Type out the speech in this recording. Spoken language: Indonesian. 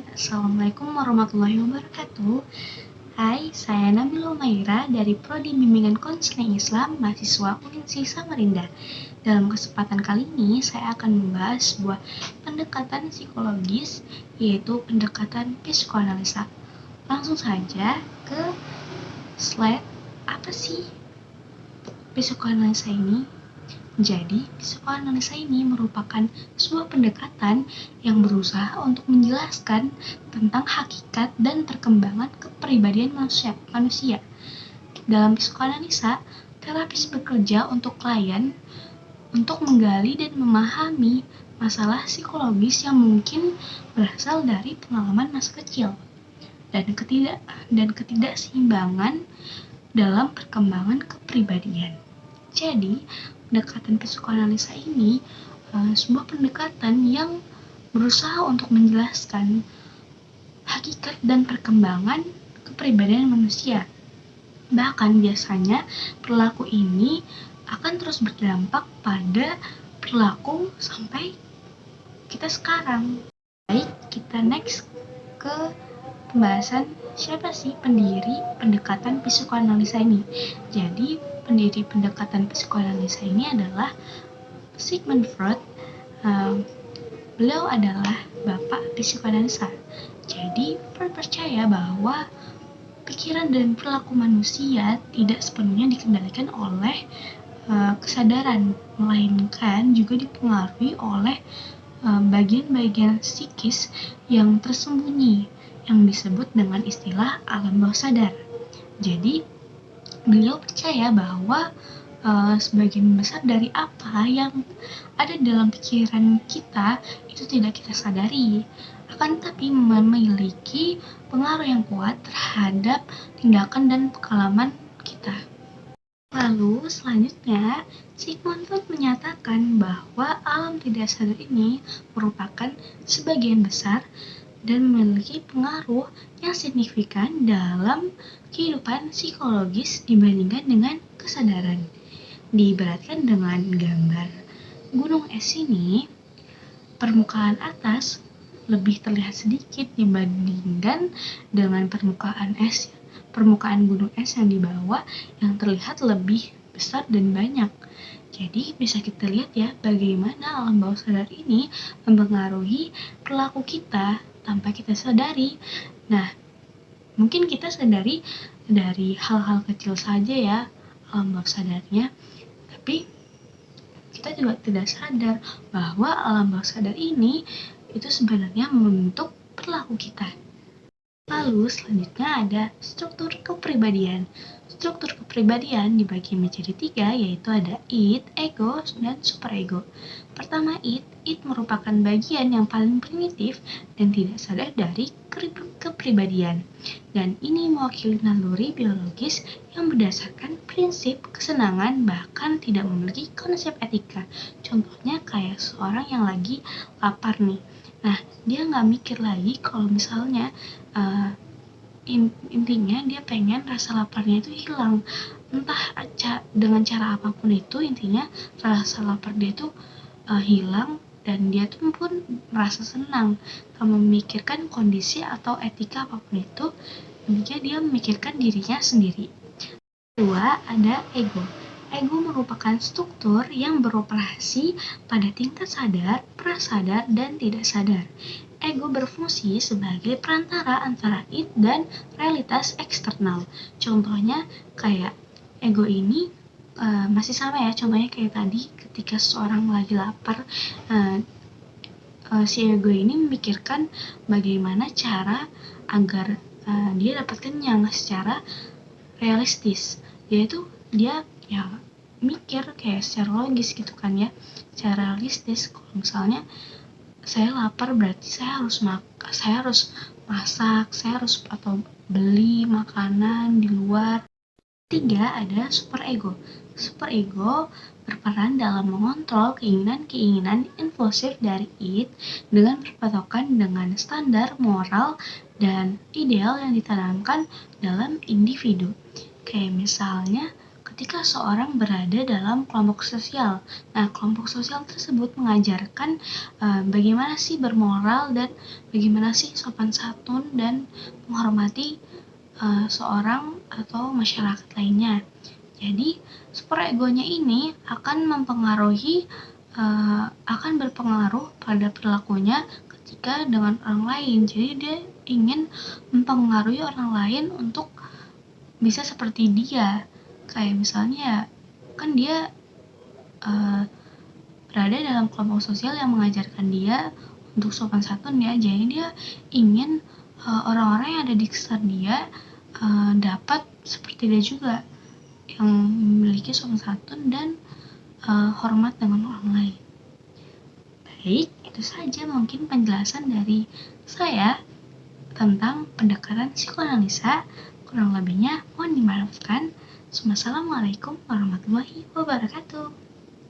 Assalamualaikum warahmatullahi wabarakatuh. Hai, saya Nabila Umaira dari Prodi Bimbingan Konseling Islam, mahasiswa UINSI Samarinda. Dalam kesempatan kali ini, saya akan membahas sebuah pendekatan psikologis, yaitu pendekatan psikoanalisa. Langsung saja ke slide. Apa sih psikoanalisa ini? Jadi, psikoanalisa ini merupakan sebuah pendekatan yang berusaha untuk menjelaskan tentang hakikat dan perkembangan kepribadian manusia. Dalam psikoanalisa, terapis bekerja untuk klien untuk menggali dan memahami masalah psikologis yang mungkin berasal dari pengalaman masa kecil dan ketidakseimbangan dalam perkembangan kepribadian. Jadi, pendekatan psikoanalisa ini sebuah pendekatan yang berusaha untuk menjelaskan hakikat dan perkembangan kepribadian manusia. Bahkan biasanya perilaku ini akan terus berdampak pada perilaku sampai kita sekarang. Baik, kita next ke pembahasan siapa sih pendiri pendekatan psikoanalisa ini. Jadi, pendiri pendekatan psikoanalisa ini adalah Sigmund Freud. Beliau adalah bapak psikoanalisa. Jadi, Freud percaya bahwa pikiran dan perilaku manusia tidak sepenuhnya dikendalikan oleh kesadaran, melainkan juga dipengaruhi oleh bagian-bagian psikis yang tersembunyi, yang disebut dengan istilah alam bawah sadar. Jadi, beliau percaya bahwa sebagian besar dari apa yang ada dalam pikiran kita itu tidak kita sadari, akan tetapi memiliki pengaruh yang kuat terhadap tindakan dan pengalaman kita. Lalu selanjutnya, Sigmund Freud menyatakan bahwa alam tidak sadar ini merupakan sebagian besar dan memiliki pengaruh yang signifikan dalam kehidupan psikologis dibandingkan dengan kesadaran. Diibaratkan dengan gambar gunung es ini, permukaan atas lebih terlihat sedikit dibandingkan dengan permukaan gunung es yang di bawah yang terlihat lebih besar dan banyak. Jadi bisa kita lihat ya bagaimana alam bawah sadar ini mempengaruhi perilaku kita tanpa kita sadari. Nah, mungkin kita sadari dari hal-hal kecil saja ya alam bawah sadarnya, tapi kita juga tidak sadar bahwa alam bawah sadar ini itu sebenarnya membentuk perilaku kita. Lalu selanjutnya ada struktur kepribadian. Struktur kepribadian dibagi menjadi 3, yaitu ada id, ego, dan superego. Pertama id merupakan bagian yang paling primitif dan tidak sadar dari kepribadian. Dan ini mewakili naluri biologis yang berdasarkan prinsip kesenangan bahkan tidak memiliki konsep etika. Contohnya kayak seorang yang lagi lapar nih. Nah, dia nggak mikir lagi kalau misalnya intinya dia pengen rasa laparnya itu hilang, entah dengan cara apapun itu, intinya rasa lapar dia itu hilang dan dia tuh pun merasa senang tanpa memikirkan kondisi atau etika apapun itu, intinya dia memikirkan dirinya sendiri. Kedua, ada ego. Ego merupakan struktur yang beroperasi pada tingkat sadar, prasadar, dan tidak sadar. Ego berfungsi sebagai perantara antara id dan realitas eksternal. Contohnya kayak ego ini masih sama ya, contohnya kayak tadi ketika seorang lagi lapar, si ego ini memikirkan bagaimana cara agar dia dapat kenyang secara realistis, yaitu dia ya mikir kayak secara logis gitu kan ya, secara realistis. Kalau misalnya saya lapar berarti saya harus masak, saya harus atau beli makanan di luar. 3, ada superego. Superego berperan dalam mengontrol keinginan-keinginan impulsif dari id dengan berpatokan dengan standar moral dan ideal yang ditanamkan dalam individu. Kayak misalnya ketika seorang berada dalam kelompok sosial. Nah, kelompok sosial tersebut mengajarkan bagaimana sih bermoral dan bagaimana sih sopan santun dan menghormati seorang atau masyarakat lainnya. Jadi, super egonya ini akan berpengaruh pada perilakunya ketika dengan orang lain. Jadi dia ingin mempengaruhi orang lain untuk bisa seperti dia. Kayak misalnya kan dia berada dalam kelompok sosial yang mengajarkan dia untuk sopan santun ya. Jadi dia ingin orang-orang yang ada di sekitar dia dapat seperti dia juga, yang memiliki sopan santun dan hormat dengan orang lain. Baik, itu saja mungkin penjelasan dari saya tentang pendekatan psikoanalisa. Kurang lebihnya mohon dimaafkan. Wassalamualaikum warahmatullahi wabarakatuh.